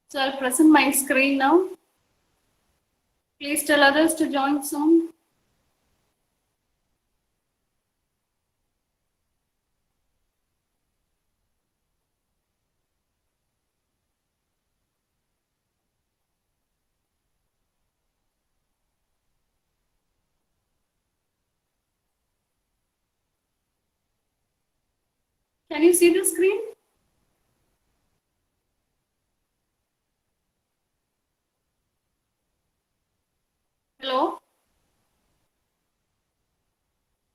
So I'll present my screen now. Please tell others to join soon. Can you see the screen? Hello?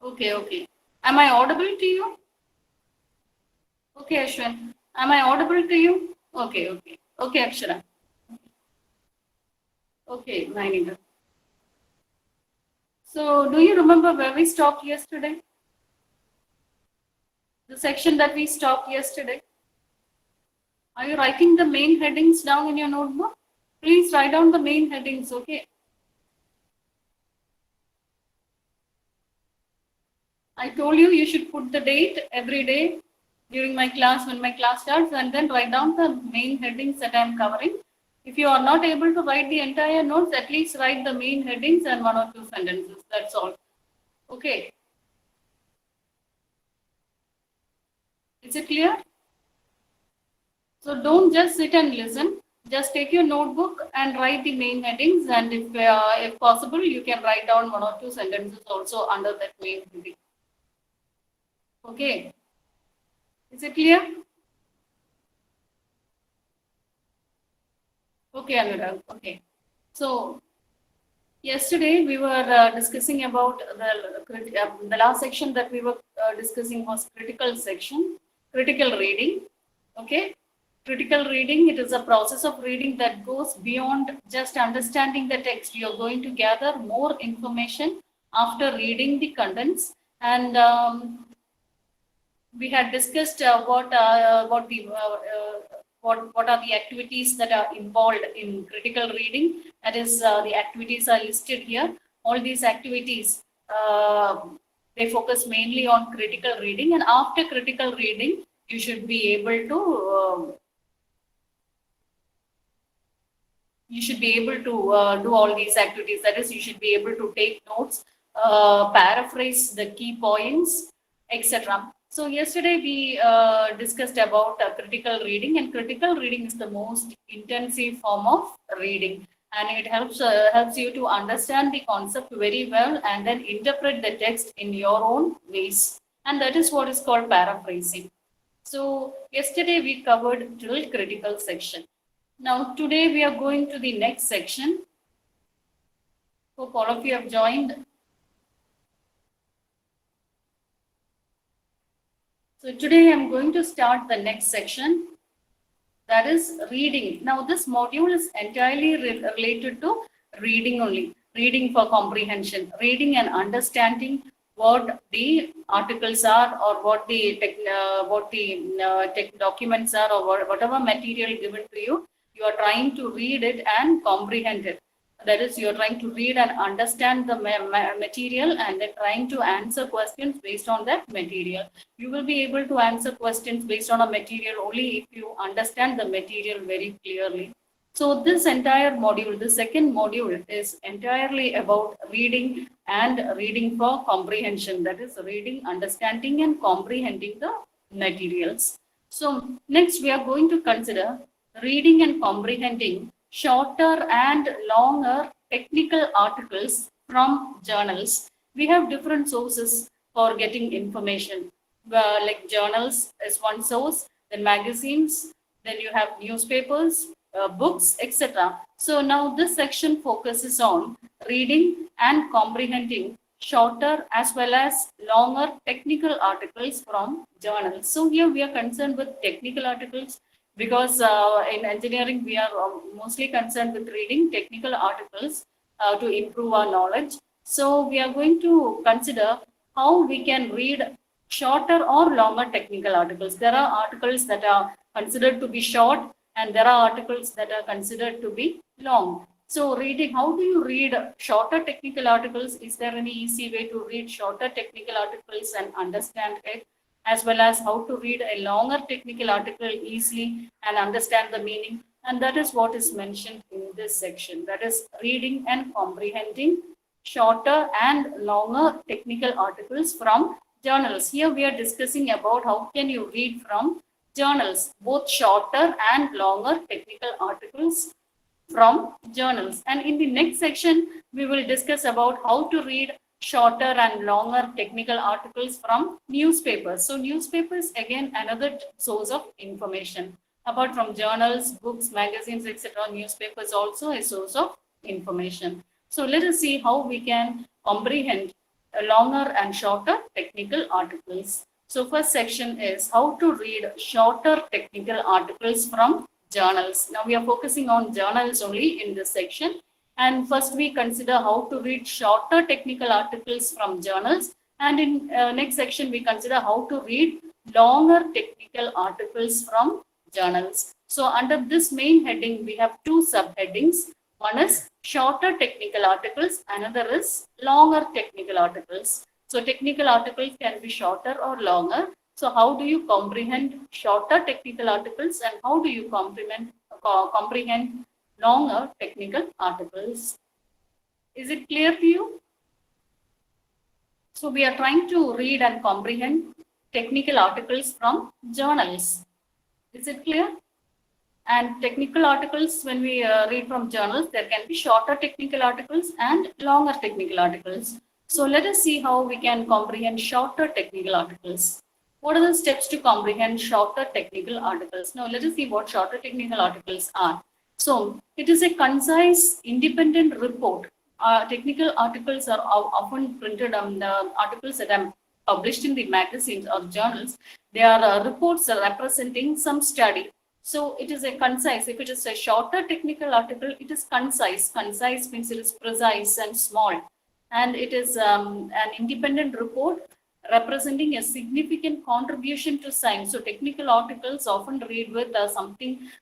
Okay. Am I audible to you? Okay, Ashwin. Am I audible to you? Okay, Akshara. Okay, Nainita. So, do you remember where we stopped yesterday? The section that we stopped yesterday? Are you writing the main headings down in your notebook? Please write down the main headings, okay? I told you should put the date every day during my class when my class starts and then write down the main headings that I am covering. If you are not able to write the entire notes, at least write the main headings and one or two sentences. That's all. Okay. Is it clear? So don't just sit and listen. Just take your notebook and write the main headings, and if possible, you can write down one or two sentences also under that main heading. Okay. Is it clear? Okay, Anurag. Okay. So yesterday we were discussing about the last section that we were discussing was critical reading. Okay, critical reading. It is a process of reading that goes beyond just understanding the text. You are going to gather more information after reading the contents, and we had discussed what are the activities that are involved in critical reading. That is, the activities are listed here. All these activities they focus mainly on critical reading, and after critical reading, you should be able to do all these activities. That is, you should be able to take notes, paraphrase the key points, etc. So yesterday we discussed about critical reading, and critical reading is the most intensive form of reading, and it helps you to understand the concept very well and then interpret the text in your own ways, and that is what is called paraphrasing. So yesterday we covered till critical section. Now today we are going to the next section. Hope all of you have joined. So today I'm going to start the next section, that is reading. Now this module is entirely related to reading only, reading for comprehension, reading and understanding what the articles are, or what the tech documents are, or whatever material given to you. You are trying to read it and comprehend it. That is, you're trying to read and understand the material, and then trying to answer questions based on that material. You will be able to answer questions based on a material only if you understand the material very clearly. So this entire module, the second module, is entirely about reading and reading for comprehension. That is, reading, understanding, and comprehending the materials. So next we are going to consider reading and comprehending shorter and longer technical articles from journals. We have different sources for getting information. Like journals is one source, then magazines, then you have newspapers, books, etc. So now this section focuses on reading and comprehending shorter as well as longer technical articles from journals. So here we are concerned with technical articles, because in engineering we are mostly concerned with reading technical articles to improve our knowledge. So we are going to consider how we can read shorter or longer technical articles. There are articles that are considered to be short, and there are articles that are considered to be long. So reading, how do you read shorter technical articles? Is there any easy way to read shorter technical articles and understand it, as well as how to read a longer technical article easily and understand the meaning? And that is what is mentioned in this section. That is reading and comprehending shorter and longer technical articles from journals. Here we are discussing about how can you read from journals, both shorter and longer technical articles from journals. And in the next section, we will discuss about how to read shorter and longer technical articles from newspapers. So newspapers, again, another source of information. Apart from journals, books, magazines, etc., newspapers also a source of information. So let us see how we can comprehend longer and shorter technical articles. So first section is how to read shorter technical articles from journals. Now we are focusing on journals only in this section. And first we consider how to read shorter technical articles from journals. And in next section, we consider how to read longer technical articles from journals. So under this main heading, we have two subheadings. One is shorter technical articles, another is longer technical articles. So technical articles can be shorter or longer. So how do you comprehend shorter technical articles and how do you comprehend longer technical articles? Is it clear to you? So we are trying to read and comprehend technical articles from journals. Is it clear? And technical articles, when we read from journals, there can be shorter technical articles and longer technical articles. So let us see how we can comprehend shorter technical articles. What are the steps to comprehend shorter technical articles? Now let us see what shorter technical articles are. So it is a concise, independent report. Technical articles are often printed on the articles that are published in the magazines or journals. They are reports representing some study. So it is a concise. If it is a shorter technical article, it is concise. Concise means it is precise and small. And it is an independent report representing a significant contribution to science. So technical articles often read with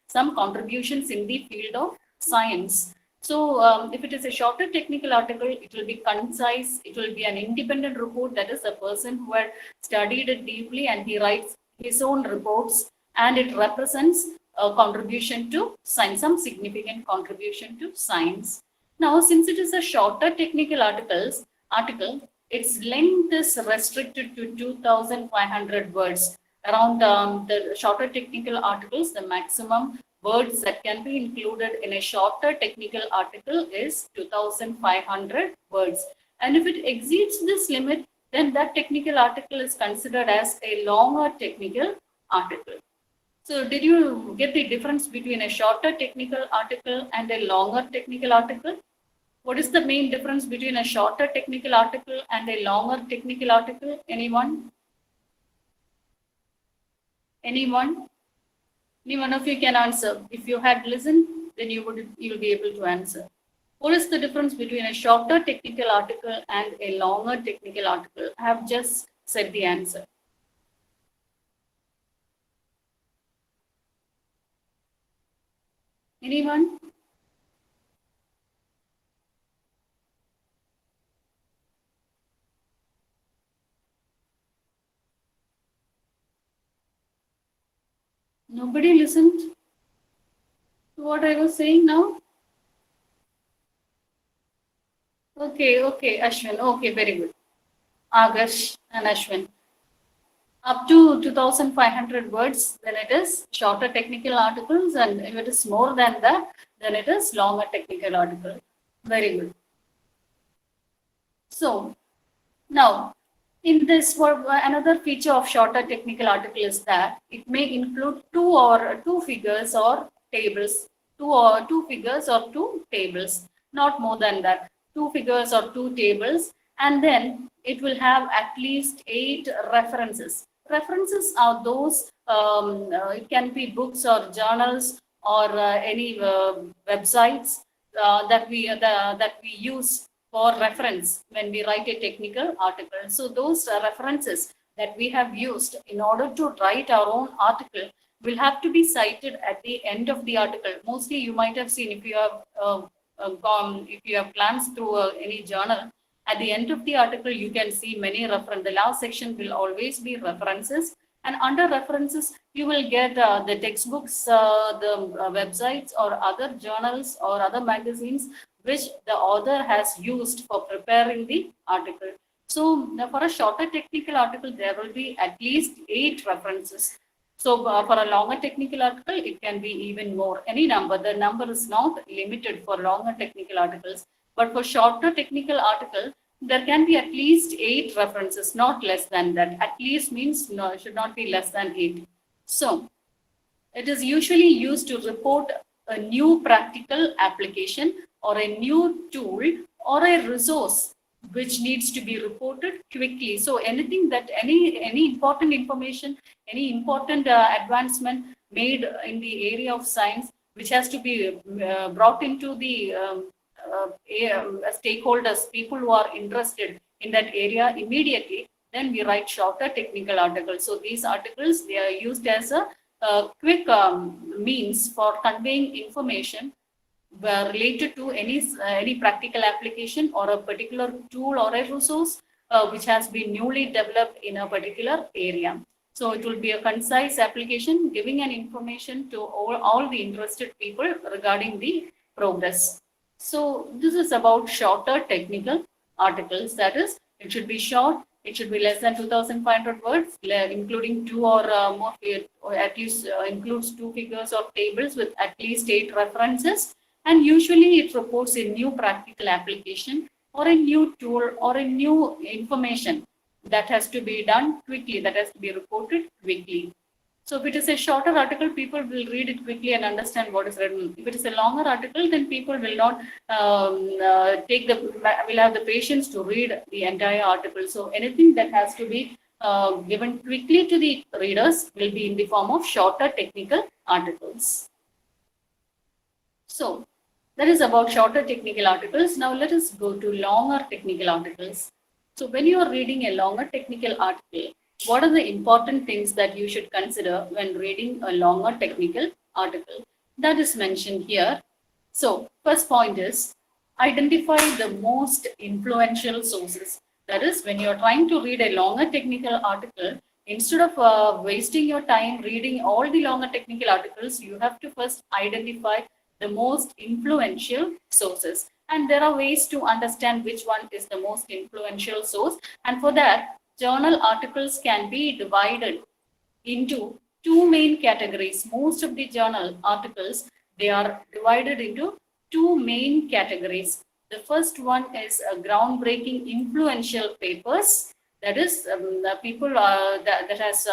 some contributions in the field of science. So if it is a shorter technical article, it will be concise. It will be an independent report. That is a person who had studied it deeply and he writes his own reports, and it represents a contribution to science, some significant contribution to science. Now, since it is a shorter technical article, its length is restricted to 2,500 words. Around the shorter technical articles, the maximum words that can be included in a shorter technical article is 2,500 words. And if it exceeds this limit, then that technical article is considered as a longer technical article. So did you get the difference between a shorter technical article and a longer technical article? What is the main difference between a shorter technical article and a longer technical article? Anyone? Anyone? Any one of you can answer. If you had listened, then you will be able to answer. What is the difference between a shorter technical article and a longer technical article? I have just said the answer. Anyone? Nobody listened to what I was saying now? Okay, Ashwin. Okay, very good. Agash and Ashwin. Up to 2,500 words, then it is shorter technical articles, and if it is more than that, then it is longer technical article. Very good. So now, in this, another feature of shorter technical article is that it may include two figures or tables, two figures or two tables, not more than that. Two figures or two tables, and then it will have at least 8 references. References are those, it can be books or journals or any websites that we use for reference when we write a technical article. So those references that we have used in order to write our own article will have to be cited at the end of the article. Mostly you might have seen, if you have glanced through any journal, at the end of the article you can see many references. The last section will always be references, And under references, you will get the textbooks, the websites or other journals or other magazines which the author has used for preparing the article. So for a shorter technical article, there will be at least 8 references. So for a longer technical article, it can be even more, any number. The number is not limited for longer technical articles. But for shorter technical article, there can be at least 8 references, not less than that. At least means no, it should not be less than 8. So it is usually used to report a new practical application or a new tool or a resource which needs to be reported quickly. So anything that any important information, any important advancement made in the area of science, which has to be brought into the stakeholders, people who are interested in that area immediately, then we write shorter technical articles. So these articles, they are used as a quick means for conveying information related to any practical application or a particular tool or a resource which has been newly developed in a particular area. So it will be a concise application giving an information to all the interested people regarding the progress. So this is about shorter technical articles. That is, it should be short, it should be less than 2,500 words, including 2 or more, or at least includes 2 figures or tables with at least 8 references. And usually it reports a new practical application or a new tool or a new information that has to be done quickly, that has to be reported quickly. So if it is a shorter article, people will read it quickly and understand what is written. If it is a longer article, then people will not will have the patience to read the entire article. So anything that has to be given quickly to the readers will be in the form of shorter technical articles. So that is about shorter technical articles. Now let us go to longer technical articles. So when you are reading a longer technical article, what are the important things that you should consider when reading a longer technical article? That is mentioned here. So first point is identify the most influential sources. That is, when you're trying to read a longer technical article, instead of wasting your time reading all the longer technical articles, you have to first identify the most influential sources. And there are ways to understand which one is the most influential source. And for that, journal articles can be divided into 2 main categories. Most of the journal articles, they are divided into 2 main categories. The first one is groundbreaking influential papers. That is, the people that has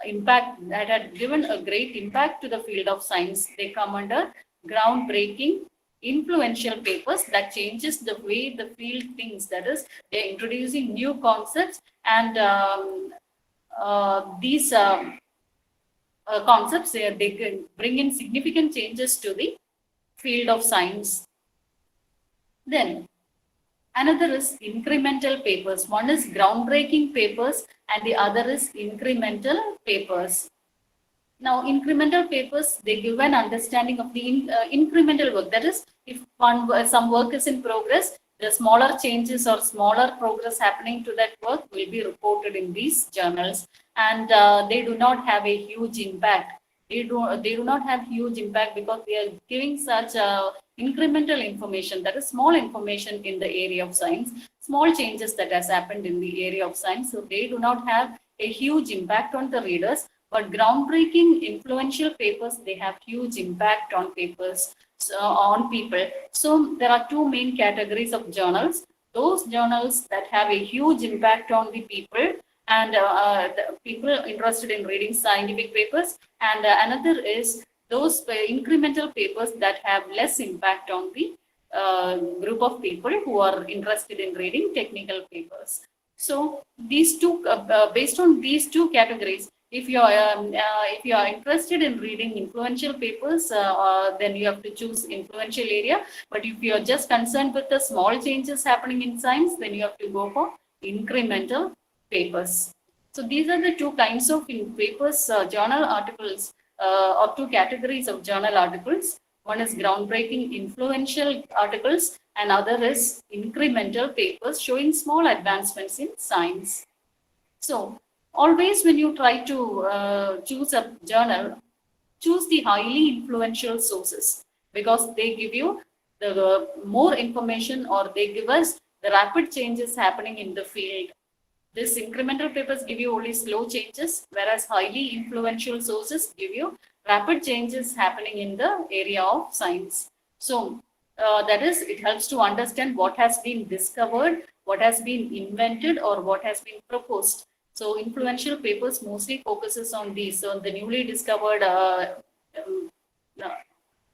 impact, that had given a great impact to the field of science. They come under groundbreaking influential papers that changes the way the field thinks. That is, they're introducing new concepts, and these concepts, they can bring in significant changes to the field of science. Then another is incremental papers. One is groundbreaking papers and the other is incremental papers. Now, incremental papers, they give an understanding of the incremental work. That is, if some work is in progress, the smaller changes or smaller progress happening to that work will be reported in these journals, and they do not have a huge impact. They do not have huge impact because they are giving such incremental information, that is small information in the area of science, small changes that has happened in the area of science. So they do not have a huge impact on the readers. But groundbreaking influential papers, they have huge impact on papers, on people. So there are 2 main categories of journals. Those journals that have a huge impact on the people and the people interested in reading scientific papers. And another is those incremental papers that have less impact on the group of people who are interested in reading technical papers. So these 2, based on these 2 categories, if you are interested in reading influential papers, then you have to choose influential area. But if you are just concerned with the small changes happening in science, then you have to go for incremental papers. So these are the 2 kinds of papers, journal articles, or 2 categories of journal articles. One is groundbreaking influential articles, and other is incremental papers showing small advancements in science. So always when you try to choose a journal, choose the highly influential sources because they give you the more information, or they give us the rapid changes happening in the field. This incremental papers give you only slow changes, whereas highly influential sources give you rapid changes happening in the area of science. So that is, it helps to understand what has been discovered, what has been invented, or what has been proposed. So influential papers mostly focuses on these, so the newly discovered um, uh,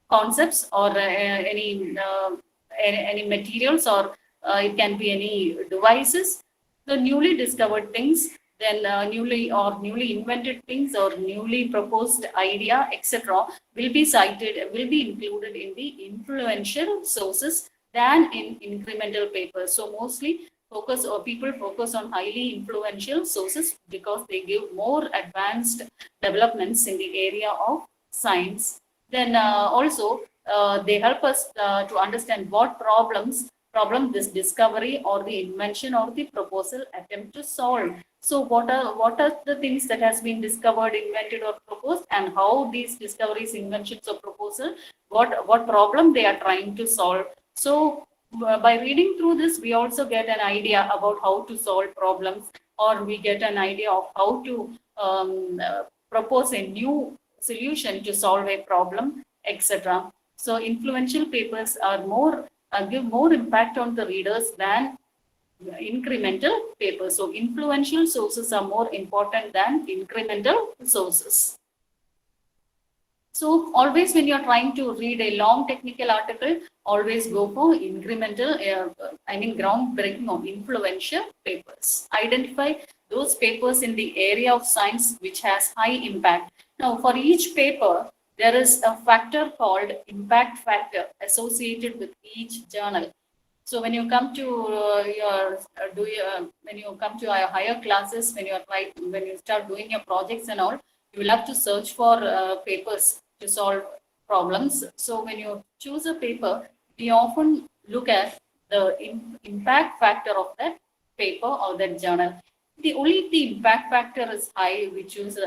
concepts, or any materials, or it can be any devices, the newly discovered things, then newly invented things, or newly proposed idea, etc., will be cited, will be included in the influential sources than in incremental papers. So mostly focus, or people focus on highly influential sources because they give more advanced developments in the area of science. Then also they help us to understand what problem this discovery or the invention or the proposal attempt to solve. So what are the things that has been discovered, invented, or proposed, and how these discoveries, inventions, or proposal, what problem they are trying to solve. So by reading through this, we also get an idea about how to solve problems, or we get an idea of how to propose a new solution to solve a problem, etc. So influential papers are more give more impact on the readers than incremental papers. So influential sources are more important than incremental sources. So always when you're trying to read a long technical article, always go for incremental, groundbreaking or influential papers. Identify those papers in the area of science which has high impact. Now, for each paper, there is a factor called impact factor associated with each journal. So when you come to when you come to your higher classes, when you start doing your projects and all, you will have to search for papers to solve problems. So when you choose a paper, we often look at the impact factor of that paper or that journal. If the impact factor is high, we choose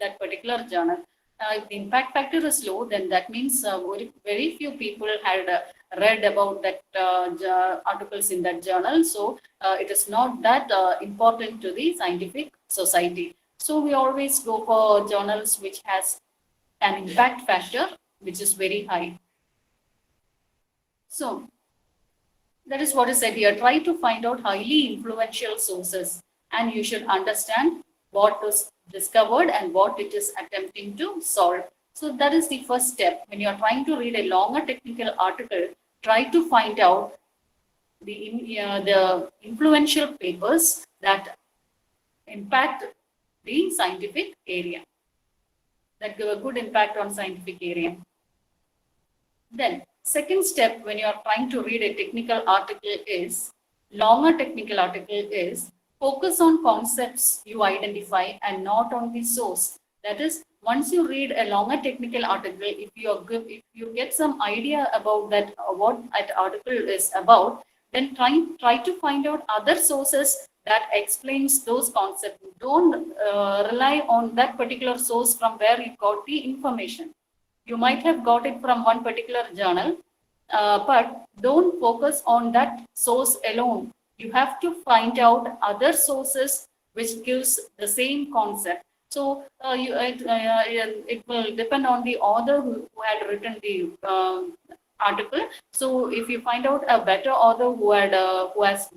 that particular journal. If the impact factor is low, then that means very few people had read about that articles in that journal. So it is not that important to the scientific society. So we always go for journals which has an impact factor which is very high. So that is what is said here. Try to find out highly influential sources, and you should understand what was discovered and what it is attempting to solve. So that is the first step. When you are trying to read a longer technical article, try to find out the influential papers that impact the scientific area, that give a good impact on scientific area. Then second step when you are trying to read a technical article is, longer technical article is, focus on concepts you identify and not on the source. That is, once you read a longer technical article, if you get some idea about that, what that article is about, then try to find out other sources that explains those concepts. Don't rely on that particular source from where you got the information. You might have got it from one particular journal, but don't focus on that source alone. You have to find out other sources which gives the same concept. So it will depend on the author who had written the article. So if you find out a better author who has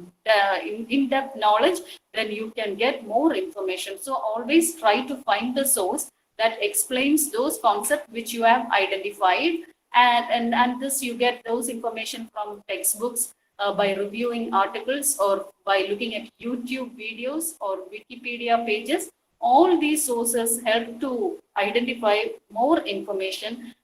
in-depth knowledge, then you can get more information. So always try to find the source that explains those concepts which you have identified, and this you get those information from textbooks, by reviewing articles, or by looking at YouTube videos or Wikipedia pages. All these sources help to identify more information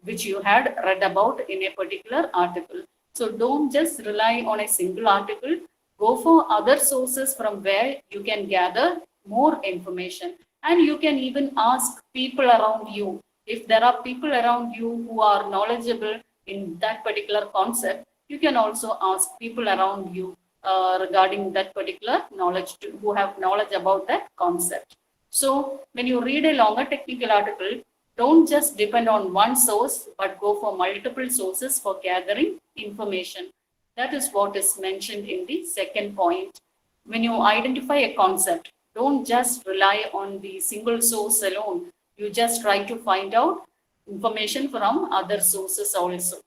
which you had read about in a particular article. So don't just rely on a single article. Go for other sources from where you can gather more information. And you can even ask people around you. If there are people around you who are knowledgeable in that particular concept, you can also ask people around you regarding that particular knowledge, who have knowledge about that concept. So when you read a longer technical article, don't just depend on one source, but go for multiple sources for gathering information. That is what is mentioned in the second point. When you identify a concept, don't just rely on the single source alone. You just try to find out information from other sources also.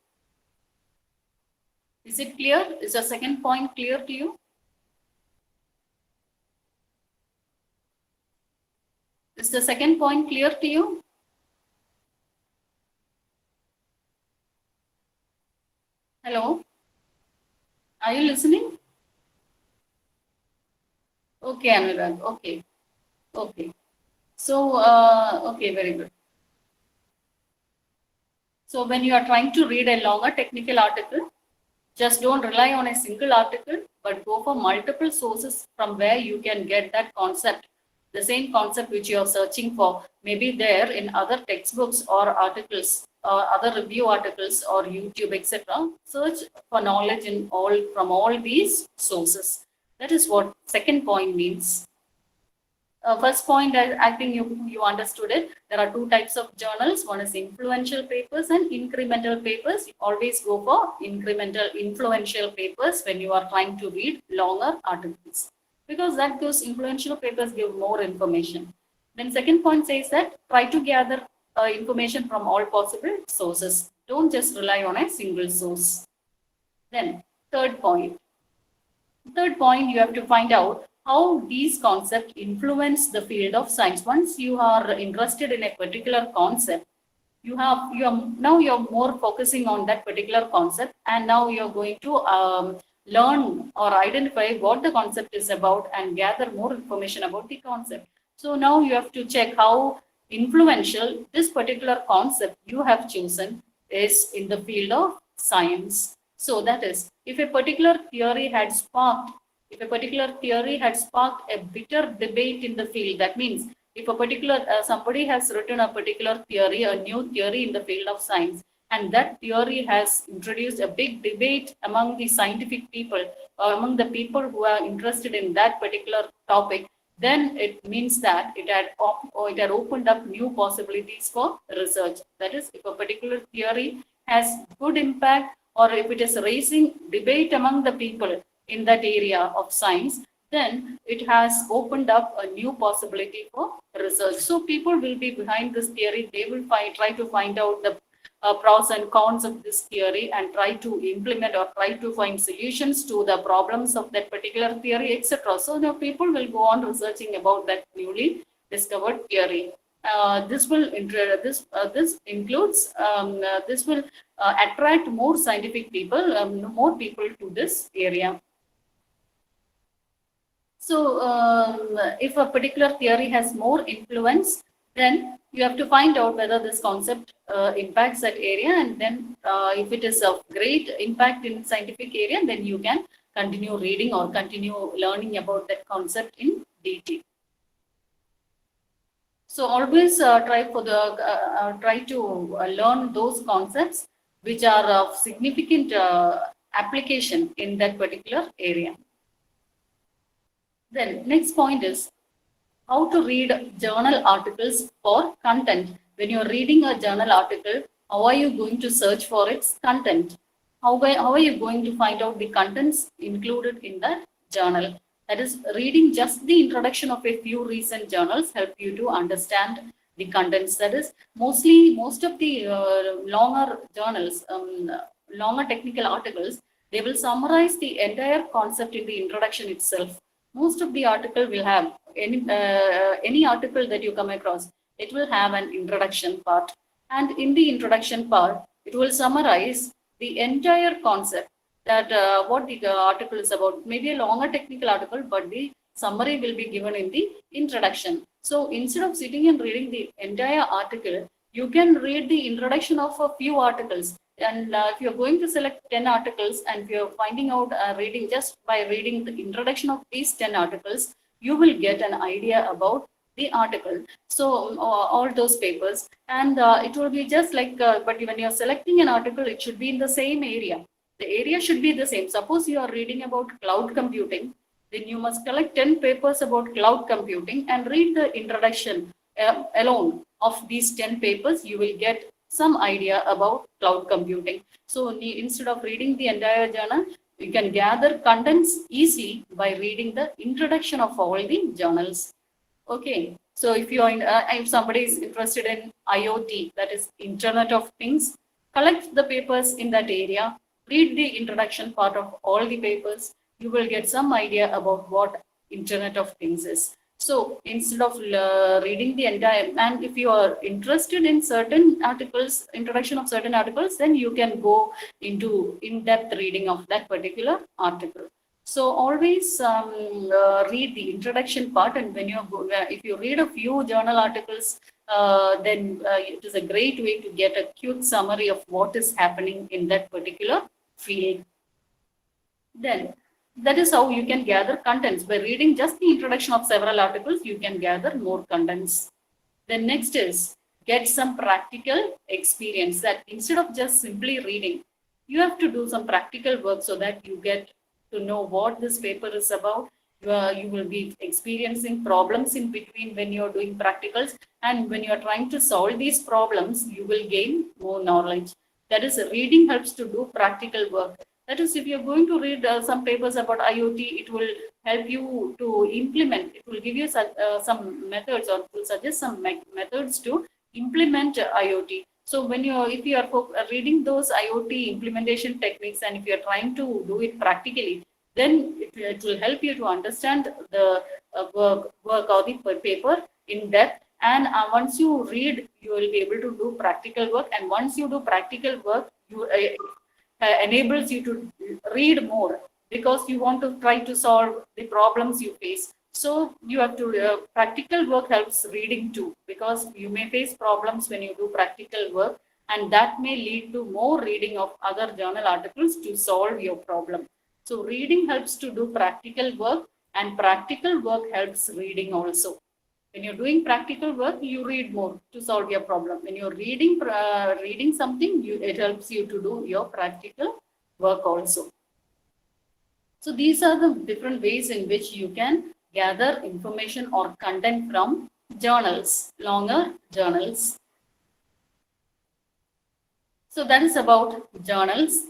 Is it clear? Is the second point clear to you? Is the second point clear to you? Hello? Are you listening? Okay, Anurag. Okay. Okay. So, okay, very good. So when you are trying to read a longer technical article, just don't rely on a single article, but go for multiple sources from where you can get that concept. The same concept which you are searching for may be there in other textbooks or articles or other review articles or YouTube, etc. Search for knowledge in all from all these sources. That is what second point means. First point, I think you understood it. There are two types of journals. One is influential papers and incremental papers. You always go for incremental, influential papers when you are trying to read longer articles, because that those influential papers give more information. Then second point says that try to gather information from all possible sources. Don't just rely on a single source. Then third point. Third point, you have to find out how these concepts influence the field of science. Once you are interested in a particular concept, you're more focusing on that particular concept, and now you're going to learn or identify what the concept is about and gather more information about the concept. So now you have to check how influential this particular concept you have chosen is in the field of science. So that is, if a particular theory had sparked a bitter debate in the field, that means if a particular somebody has written a particular theory, a new theory in the field of science, and that theory has introduced a big debate among the scientific people or among the people who are interested in that particular topic, then it means that it had opened up new possibilities for research. That is, if a particular theory has good impact, or if it is raising debate among the people in that area of science, then it has opened up a new possibility for research. So people will be behind this theory. They will try to find out the pros and cons of this theory and try to implement or try to find solutions to the problems of that particular theory, etc. So the people will go on researching about that newly discovered theory. This will attract more scientific people, more people to this area. So if a particular theory has more influence, then you have to find out whether this concept impacts that area, and then if it is of great impact in scientific area, then you can continue reading or continue learning about that concept in detail. So always try to learn those concepts which are of significant application in that particular area. Then next point is how to read journal articles for content. When you're reading a journal article, how are you going to search for its content? How are you going to find out the contents included in that journal? That is, reading just the introduction of a few recent journals help you to understand the contents. That is, most of the longer journals, longer technical articles, they will summarize the entire concept in the introduction itself. Most of the article will have any article that you come across, it will have an introduction part, and in the introduction part, it will summarize the entire concept, that what the article is about. Maybe a longer technical article, but the summary will be given in the introduction. So instead of sitting and reading the entire article, you can read the introduction of a few articles. And if you're going to select 10 articles, and if you're finding out reading just by reading the introduction of these 10 articles, you will get an idea about the article. So all those papers, and it will be just like, but when you're selecting an article, it should be in the same area. The area should be the same. Suppose you are reading about cloud computing, then you must collect 10 papers about cloud computing and read the introduction alone of these 10 papers. You will get some idea about cloud computing. So instead of reading the entire journal, you can gather contents easily by reading the introduction of all the journals. Okay, so if you are if somebody is interested in IoT, that is Internet of Things, collect the papers in that area, read the introduction part of all the papers, you will get some idea about what Internet of Things is. So instead of reading the entire, and if you are interested in certain articles, introduction of certain articles, then you can go into in-depth reading of that particular article. So always read the introduction part, and when if you read a few journal articles, then it is a great way to get a quick summary of what is happening in that particular field. Then that is how you can gather contents. By reading just the introduction of several articles, you can gather more contents. Then next is get some practical experience, that instead of just simply reading, you have to do some practical work so that you get to know what this paper is about. You will be experiencing problems in between when you're doing practicals, and when you're trying to solve these problems, you will gain more knowledge. That is, reading helps to do practical work. That is, if you're going to read some papers about IoT, it will help you to implement. It will give you some methods, or will suggest some methods to implement IoT. So if you are reading those IoT implementation techniques, and if you are trying to do it practically, then it will help you to understand the work or the paper in depth. And once you read, you will be able to do practical work. And once you do practical work, you enables you to read more, because you want to try to solve the problems you face. So you have to, practical work helps reading too, because you may face problems when you do practical work, and that may lead to more reading of other journal articles to solve your problem. So reading helps to do practical work, and practical work helps reading also. When you're doing practical work, you read more to solve your problem. When you're reading something, it helps you to do your practical work also. So these are the different ways in which you can gather information or content from journals, longer journals. So that is about journals.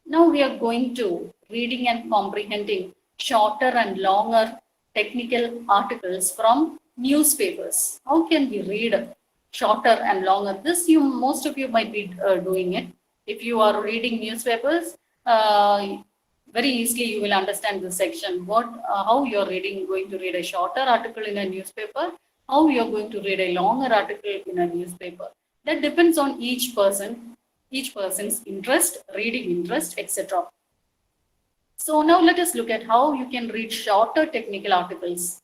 Now we are going to reading and comprehending shorter and longer technical articles from newspapers. How can we read shorter and longer? This most of you might be doing it. If you are reading newspapers, very easily you will understand this section. How you are going to read a shorter article in a newspaper, how you are going to read a longer article in a newspaper. That depends on each person's interest, reading interest, etc. So now let us look at how you can read shorter technical articles.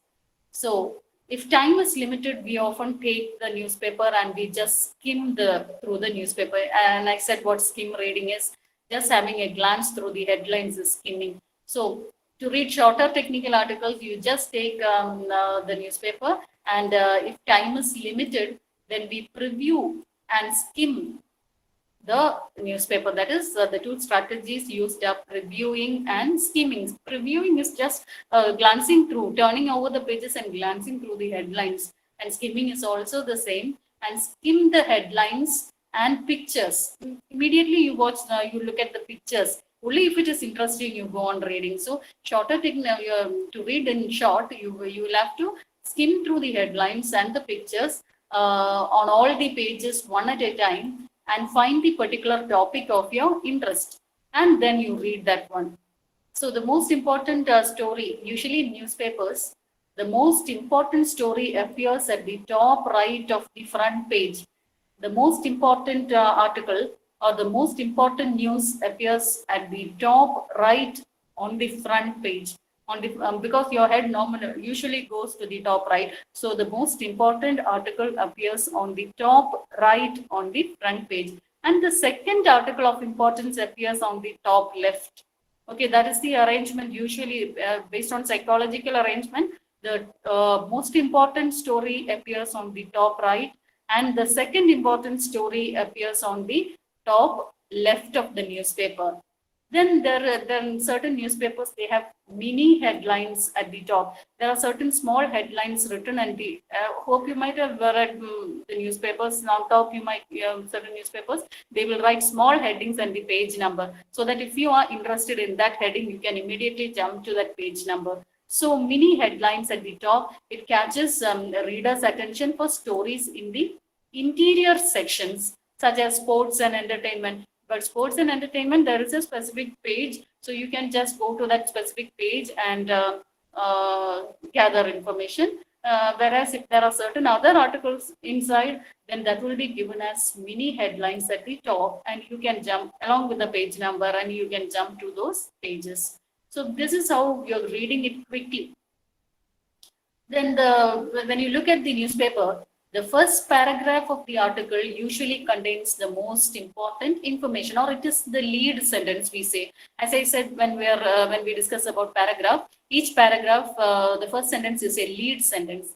So if time is limited, we often take the newspaper and we just skim through the newspaper. And I said what skim reading is. Just having a glance through the headlines is skimming. So to read shorter technical articles, you just take the newspaper, and if time is limited, then we preview and skim the newspaper. That is, the two strategies used are previewing and skimming. Previewing is just glancing through, turning over the pages and glancing through the headlines. And skimming is also the same. And skim the headlines and pictures. Immediately you look at the pictures. Only if it is interesting, you go on reading. So shorter to read in short, you will have to skim through the headlines and the pictures on all the pages one at a time, and find the particular topic of your interest, and then you read that one. So the most important story, usually in newspapers, the most important story appears at the top right of the front page. The most important article or the most important news appears at the top right on the front page. Because your head usually goes to the top right. So the most important article appears on the top right on the front page. And the second article of importance appears on the top left. Okay, that is the arrangement usually based on psychological arrangement. The most important story appears on the top right, and the second important story appears on the top left of the newspaper. Then then certain newspapers, they have mini headlines at the top. There are certain small headlines written, and the hope you might have read the newspapers. On top, you might certain newspapers, they will write small headings and the page number, so that if you are interested in that heading, you can immediately jump to that page number. So mini headlines at the top, it catches readers' attention for stories in the interior sections, such as sports and entertainment. But sports and entertainment, there is a specific page, so you can just go to that specific page and gather information. Whereas if there are certain other articles inside, then that will be given as mini headlines at the top, and you can jump along with the page number and you can jump to those pages. So this is how you're reading it quickly. Then when you look at the newspaper, the first paragraph of the article usually contains the most important information, or it is the lead sentence, we say. As I said, when we discuss about paragraph, each paragraph, the first sentence is a lead sentence.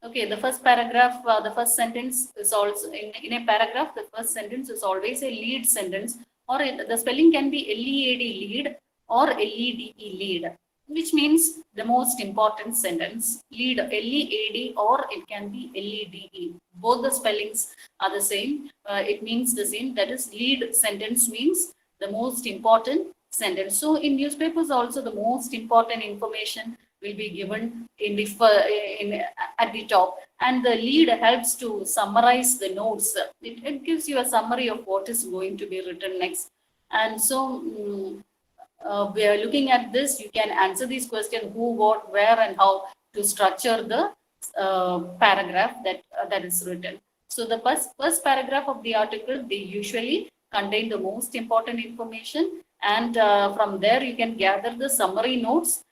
Okay, the first paragraph, the first sentence is also in a paragraph. The first sentence is always a lead sentence, or the spelling can be LEAD, lead, or LEDE, lead, which means the most important sentence. Lead, LEAD, or it can be LEDE. Both the spellings are the same. It means the same. That is, lead sentence means the most important sentence. So in newspapers also, the most important information will be given at the top, and the lead helps to summarize the notes. It gives you a summary of what is going to be written next. And so we are looking at this, you can answer these questions: who, what, where, and how, to structure the paragraph that is written. So the first paragraph of the article, they usually contain the most important information, and from there you can gather the summary notes,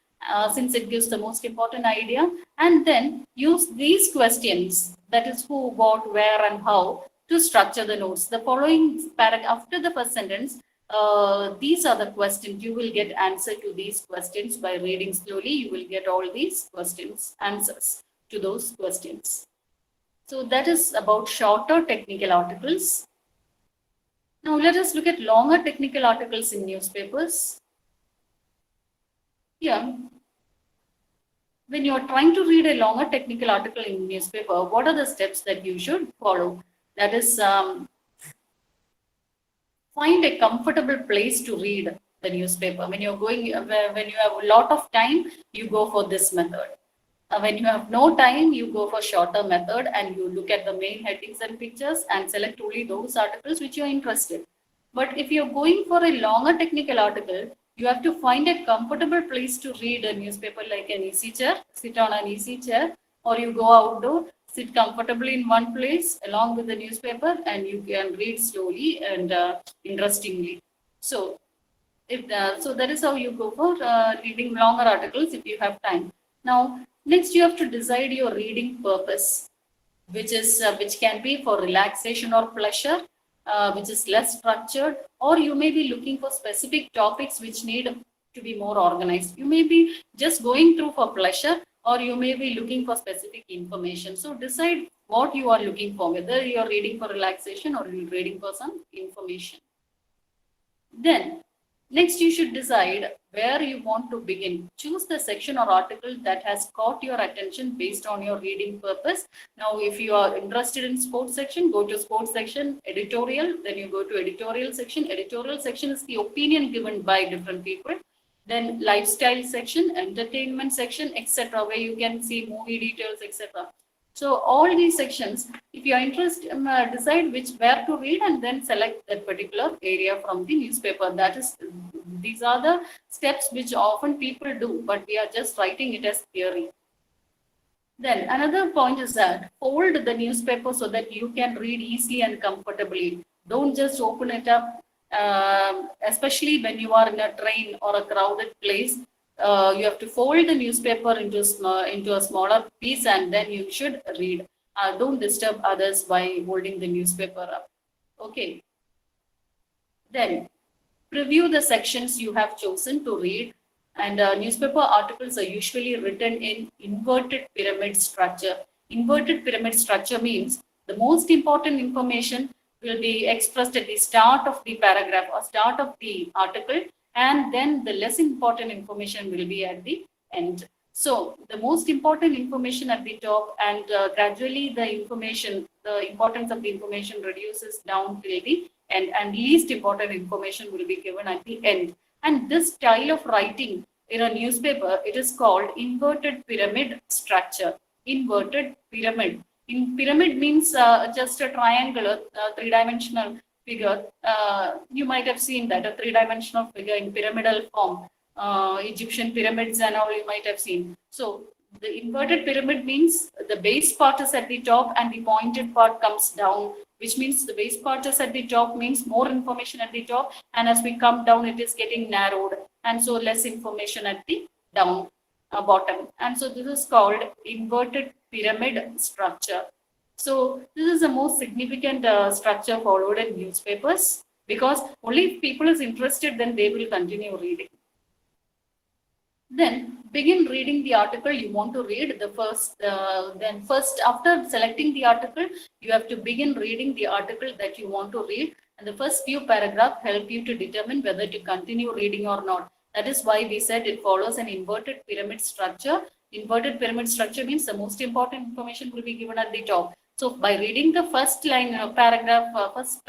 since it gives the most important idea, and then use these questions, that is who, what, where, and how, to structure the notes. The following paragraph, after the first sentence, these are the questions. You will get answer to these questions by reading slowly. You will get all these questions, answers to those questions. So that is about shorter technical articles. Now let us look at longer technical articles in newspapers. Here, when you are trying to read a longer technical article in newspaper, what are the steps that you should follow? That is, find a comfortable place to read the newspaper. When you have a lot of time, you go for this method. When you have no time, you go for shorter method, and you look at the main headings and pictures and select only those articles which you are interested. But if you're going for a longer technical article, you have to find a comfortable place to read a newspaper, like an easy chair, sit on an easy chair, or you go outdoor, sit comfortably in one place along with the newspaper, and you can read slowly and interestingly. So, so that is how you go for reading longer articles if you have time. Now, next you have to decide your reading purpose, which can be for relaxation or pleasure, which is less structured, or you may be looking for specific topics which need to be more organized. You may be just going through for pleasure, or you may be looking for specific information. So decide what you are looking for, whether you are reading for relaxation or you're reading for some information. Then next, you should decide where you want to begin. Choose the section or article that has caught your attention based on your reading purpose. Now, if you are interested in sports section, go to sports section. Editorial, then you go to editorial section. Editorial section is the opinion given by different people. Then lifestyle section, entertainment section, etc., where you can see movie details, etc. So all these sections, if you are interested, decide where to read, and then select that particular area from the newspaper. These are the steps which often people do, but we are just writing it as theory. Then another point is that fold the newspaper so that you can read easily and comfortably. Don't just open it up, especially when you are in a train or a crowded place. You have to fold the newspaper into a smaller piece, and then you should read. Don't disturb others by holding the newspaper up. Okay. Then preview the sections you have chosen to read. And newspaper articles are usually written in inverted pyramid structure. Inverted pyramid structure means the most important information will be expressed at the start of the paragraph or start of the article, and then the less important information will be at the end. So the most important information at the top, and gradually the importance of the information reduces down till the end, and least important information will be given at the end. And this style of writing in a newspaper, it is called inverted pyramid structure. Inverted pyramid. In pyramid means just a triangular, three-dimensional figure. You might have seen that, a three-dimensional figure in pyramidal form. Egyptian pyramids and all you might have seen. So the inverted pyramid means the base part is at the top and the pointed part comes down, which means the base part is at the top means more information at the top, and as we come down it is getting narrowed, and so less information at the down bottom. And so this is called inverted pyramid structure. So this is the most significant structure followed in newspapers, because only if people is interested, then they will continue reading. Then begin reading the article you want to read. Then first, after selecting the article, you have to begin reading the article that you want to read. And the first few paragraphs help you to determine whether to continue reading or not. That is why we said it follows an inverted pyramid structure. Inverted pyramid structure means the most important information will be given at the top. So by reading the first line paragraph, first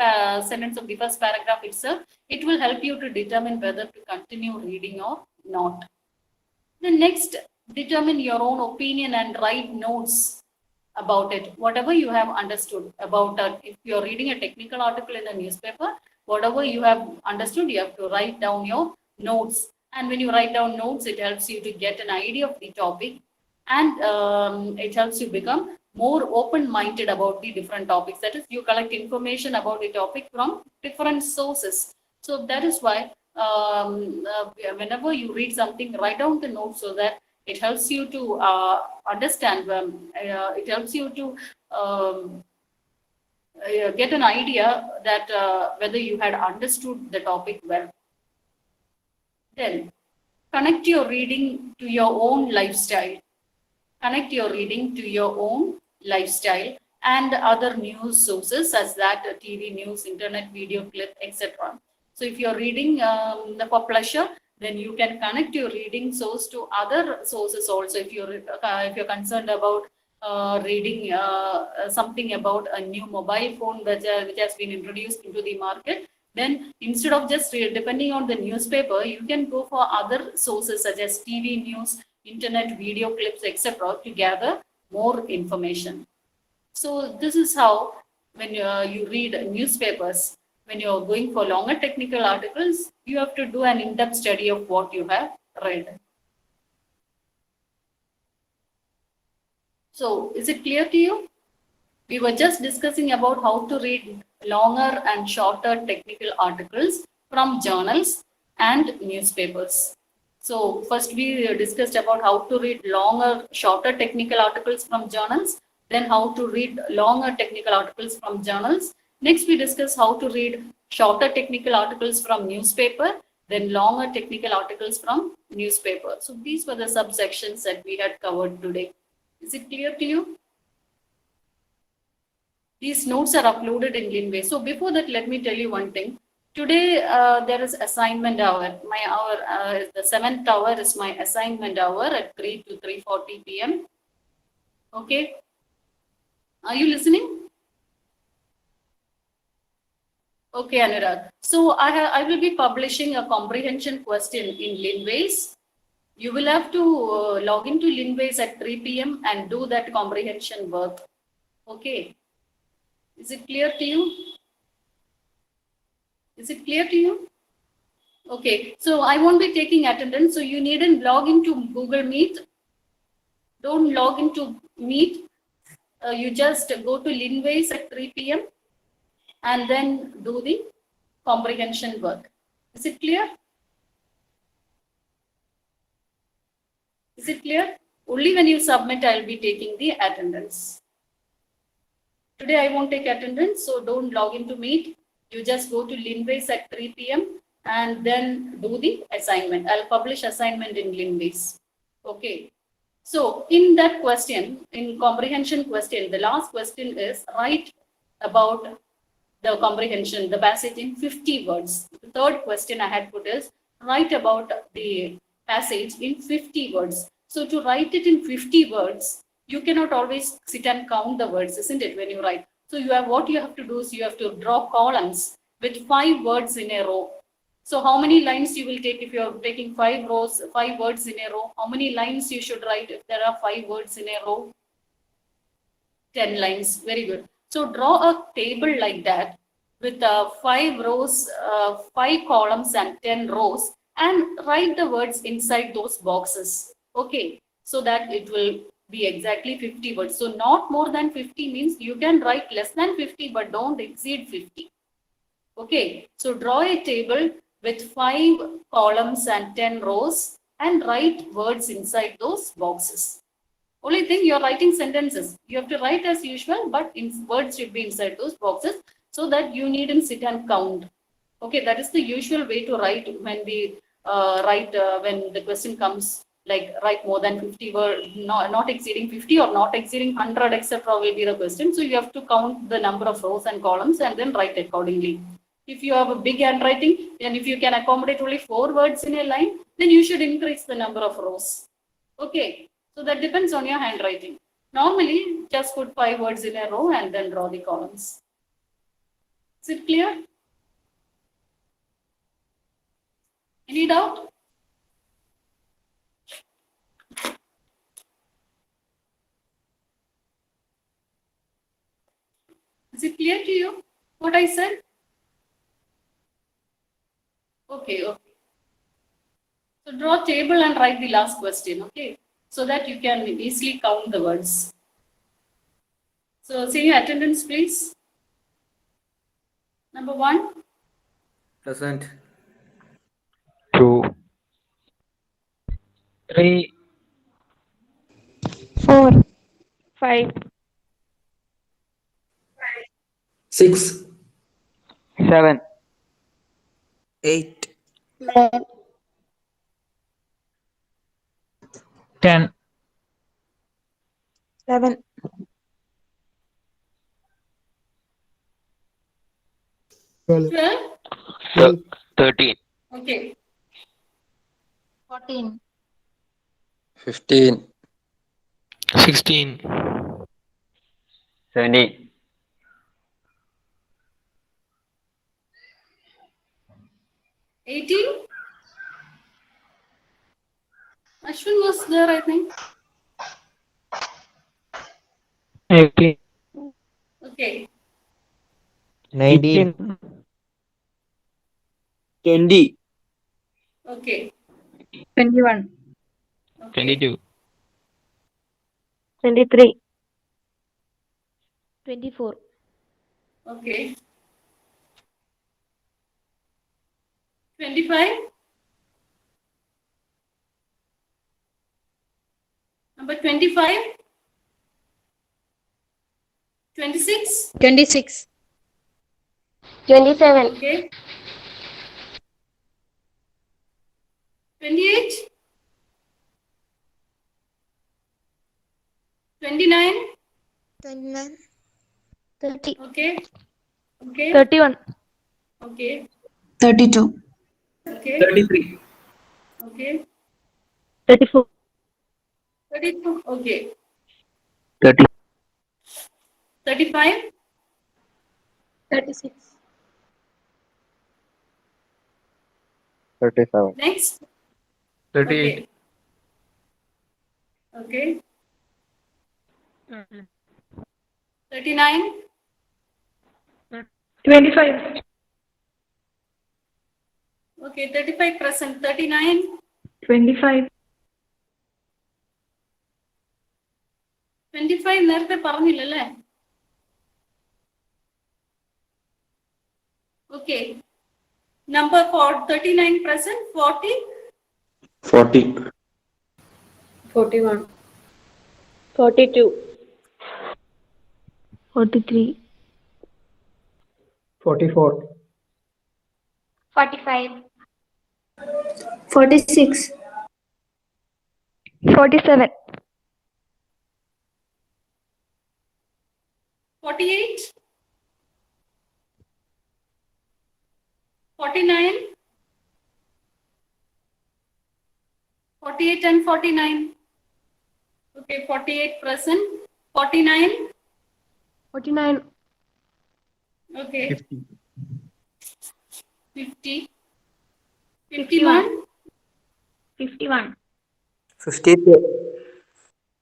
sentence of the first paragraph itself, it will help you to determine whether to continue reading or not. The next, determine your own opinion and write notes about it. Whatever you have understood about that, if you're reading a technical article in a newspaper, whatever you have understood, you have to write down your notes. And when you write down notes, it helps you to get an idea of the topic, and it helps you become more open-minded about the different topics. That is, you collect information about the topic from different sources. So that is why whenever you read something, write down the notes so that it helps you to understand. It helps you to get an idea that whether you had understood the topic well. Then connect your reading to your own lifestyle. Connect your reading to your own lifestyle and other news sources, such that TV news, internet video clip, etc. So if you're reading for pleasure, then you can connect your reading source to other sources also. If you're concerned about reading something about a new mobile phone which has been introduced into the market, then instead of just depending on the newspaper, you can go for other sources such as TV news, internet video clips, etc. to gather more information. So this is how, when you read newspapers, when you're going for longer technical articles, you have to do an in-depth study of what you have read. So is it clear to you? We were just discussing about how to read longer and shorter technical articles from journals and newspapers. So first we discussed about how to read longer, shorter technical articles from journals, then how to read longer technical articles from journals. Next, we discuss how to read shorter technical articles from newspaper, then longer technical articles from newspaper. So these were the subsections that we had covered today. Is it clear to you? These notes are uploaded in Linway. So before that, let me tell you one thing. Today, there is assignment hour. My hour, the 7th hour is my assignment hour at 3 to 3:40 p.m. Okay. Are you listening? Okay, Anurag. So I will be publishing a comprehension question in Linways. You will have to log into Linways at 3 p.m. and do that comprehension work. Okay. Is it clear to you? Is it clear to you? Okay. So I won't be taking attendance. So you needn't log into Google Meet. Don't log into Meet. You just go to Linways at 3 p.m. and then do the comprehension work. Is it clear? Is it clear? Only when you submit, I'll be taking the attendance. Today, I won't take attendance, so don't log into Meet. You just go to Linways at 3 p.m. and then do the assignment. I'll publish assignment in Linways. Okay. So in that question, in comprehension question, the last question is write about the comprehension, the passage in 50 words. The third question I had put is write about the passage in 50 words. So to write it in 50 words, you cannot always sit and count the words, isn't it, when you write? So what you have to do is you have to draw columns with 5 words in a row. So how many lines you will take if you are taking 5 rows, 5 words in a row? How many lines you should write if there are 5 words in a row? 10 lines. Very good. So draw a table like that with 5 rows, 5 columns and 10 rows, and write the words inside those boxes. Okay, so that it will be exactly 50 words. So not more than 50 means you can write less than 50, but don't exceed 50. Okay, so draw a table with 5 columns and 10 rows and write words inside those boxes. Only thing, you're writing sentences. You have to write as usual, but words should be inside those boxes so that you needn't sit and count. Okay, that is the usual way to write when we write when the question comes, like write more than 50 words, not exceeding 50 or not exceeding 100, etc. will be the question. So you have to count the number of rows and columns and then write accordingly. If you have a big handwriting, and if you can accommodate only 4 words in a line, then you should increase the number of rows. Okay, so that depends on your handwriting. Normally, just put 5 words in a row and then draw the columns. Is it clear? Any doubt? Is it clear to you what I said? Okay, okay. So draw table and write the last question, okay? So that you can easily count the words. So see your attendance, please. Number 1. Present. 2, 3, 4, 5, 6, 7, 8, 9, 10, 11, 12. 13, Okay. 14, 15, 16, 17, 18. Ashwin was there, I think. 18, Okay. 19, 20, Okay. 21, Okay. 22, 23, 24, Okay. 25. Number 25. 26. 26, 27, Okay. 28. 29. 29, 30, Okay. Okay. 31, Okay. 32, Okay. 33, Okay. 34, 32. Okay. 30, 35. 36, 37, Next. 38, Okay. 39. 25, Okay. 35 present. 39. 25, 25 നേരത്തെ പറഞ്ഞില്ലല്ലേ? Okay. Number 39 present. 40. 40, 41, 42, 43, 44, 45, 46, 47, 48. 49. 48 and 49. Okay, 48 present. 49. 49. Okay. 50. 50. 51. 51. 52.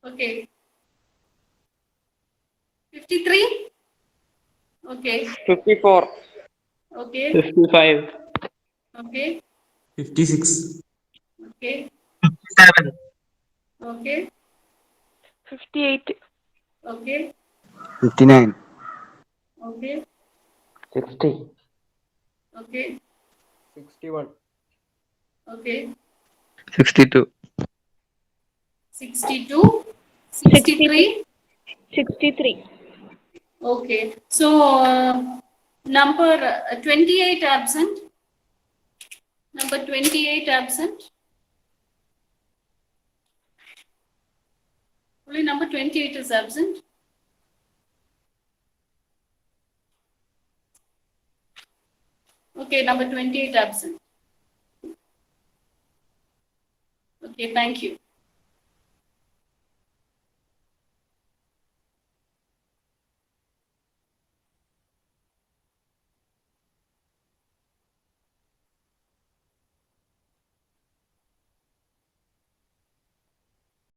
Okay. 53. Okay. 54. Okay. 55. Okay. 56. Okay. 7. Okay. 58. Okay. 59. Okay. 60. Okay. 61. Okay. 62. 62. 63. 63. Okay. So, number 28 absent. Number 28 absent. Only number 28 is absent. Okay, number 28 absent. Okay, thank you.